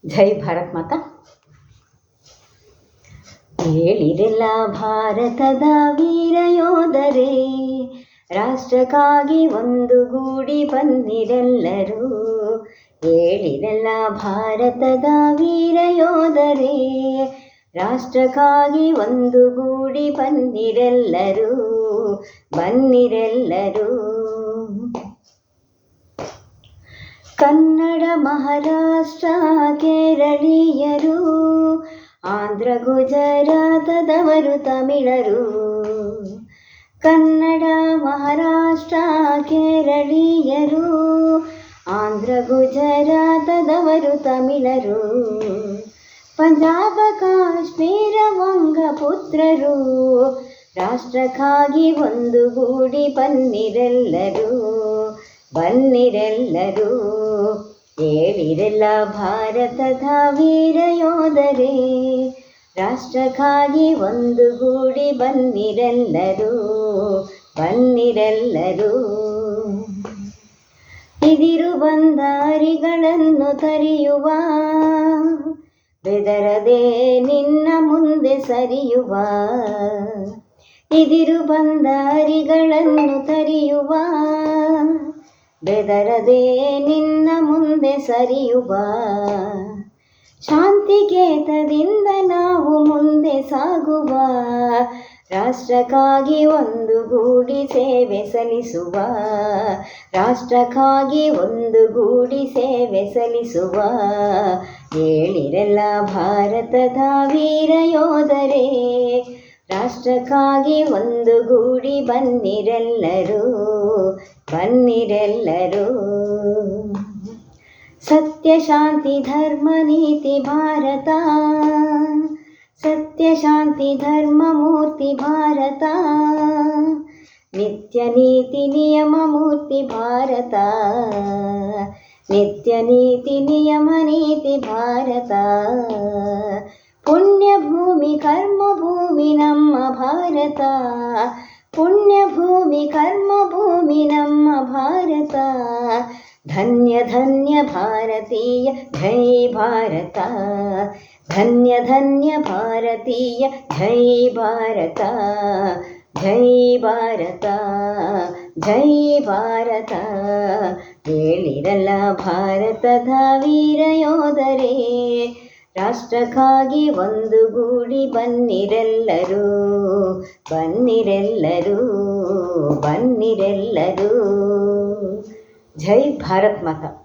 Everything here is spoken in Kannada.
ಜೈ ಭಾರತ್ ಮಾತಾ. ಹೇಳಿದೆಲ್ಲ ಭಾರತದ ವೀರ ಯೋಧರೇ, ರಾಷ್ಟ್ರಕ್ಕಾಗಿ ಒಂದು ಗೂಡಿ ಬಂದಿರೆಲ್ಲರೂ. ಹೇಳಿದೆಲ್ಲ ಭಾರತದ ವೀರ ಯೋಧರೇ, ರಾಷ್ಟ್ರಕ್ಕಾಗಿ ಒಂದು ಗೂಡಿ ಬಂದಿರೆಲ್ಲರೂ, ಬನ್ನಿರೆಲ್ಲರೂ. ಕನ್ನಡ, ಮಹಾರಾಷ್ಟ್ರ, ಕೇರಳೀಯರು, ಆಂಧ್ರ, ಗುಜರಾತದವರು, ತಮಿಳರು. ಕನ್ನಡ, ಮಹಾರಾಷ್ಟ್ರ, ಕೇರಳೀಯರು, ಆಂಧ್ರ, ಗುಜರಾತದವರು, ತಮಿಳರು. ಪಂಜಾಬ, ಕಾಶ್ಮೀರ, ವಂಗ ಪುತ್ರರು, ರಾಷ್ಟ್ರಕ್ಕಾಗಿ ಒಂದು ಗೂಡಿ ಬನ್ನಿರೆಲ್ಲರೂ, ಬನ್ನಿರೆಲ್ಲರೂ. ಹೇಳಿರೆಲ್ಲ ಭಾರತದ ವೀರ ಯೋಧರೇ, ರಾಷ್ಟ್ರಕ್ಕಾಗಿ ಒಂದು ಗೂಡಿ ಬನ್ನಿರೆಲ್ಲರೂ, ಬನ್ನಿರೆಲ್ಲರೂ. ಇದಿರು ಬಂದಾರಿಗಳನ್ನು ತರಿಯುವ, ಬೆದರದೆ ನಿನ್ನ ಮುಂದೆ ಸರಿಯುವ. ಇದಿರು ಬಂದಾರಿಗಳನ್ನು ತರಿಯುವ, ಬೆದರದೆ ನಿನ್ನ ಮುಂದೆ ಸರಿಯುವ. ಶಾಂತಿಕೇತದಿಂದ ನಾವು ಮುಂದೆ ಸಾಗುವ, ರಾಷ್ಟ್ರಕ್ಕಾಗಿ ಒಂದು ಗೂಡಿ ಸೇವೆ ಸಲ್ಲಿಸುವ, ರಾಷ್ಟ್ರಕ್ಕಾಗಿ ಒಂದು ಗೂಡಿ ಸೇವೆ ಸಲ್ಲಿಸುವ. ಹೇಳಿರೆಲ್ಲ ಭಾರತದ ವೀರ ಯೋಧರೇ, ರಾಷ್ಟ್ರಕ್ಕಾಗಿ ಒಂದು ಗೂಡಿ ಬನ್ನಿರೆಲ್ಲರೂ, ಬನ್ನಿರೆಲ್ಲರೂ. ಸತ್ಯ, ಶಾಂತಿ, ಧರ್ಮ, ನೀತಿ ಭಾರತ, ಸತ್ಯ, ಶಾಂತಿ, ಧರ್ಮ, ಮೂರ್ತಿ ಭಾರತ. ನಿತ್ಯ ನೀತಿ ನಿಯಮ ಮೂರ್ತಿ ಭಾರತ, ನಿತ್ಯ ನೀತಿ ನಿಯಮ ನೀತಿ ಭಾರತ. ಪುಣ್ಯ ಭೂಮಿ ಕರ್ಮ ಭೂಮಿ ನಮ್ಮ ಭಾರತ, ಪುಣ್ಯ ಭೂಮಿ ಕರ್ಮ ಭೂಮಿ ನಮ್ಮ ಭಾರತ. ಧನ್ಯ ಧನ್ಯ ಭಾರತೀಯ ಜೈ ಭಾರತ, ಧನ್ಯ ಧನ್ಯ ಭಾರತೀಯ ಜೈ ಭಾರತ, ಜೈ ಭಾರತ, ಜೈ ಭಾರತ. ಹೇಳಿರಲ್ಲ ಭಾರತದ ವೀರ ಯೋಧರೇ, ರಾಷ್ಟ್ರಕ್ಕಾಗಿ ಒಂದು ಗೂಡಿ ಬನ್ನಿರೆಲ್ಲರೂ, ಬನ್ನಿರೆಲ್ಲರೂ, ಬನ್ನಿರೆಲ್ಲರೂ. ಜೈ ಭಾರತ್ ಮಾತಾ.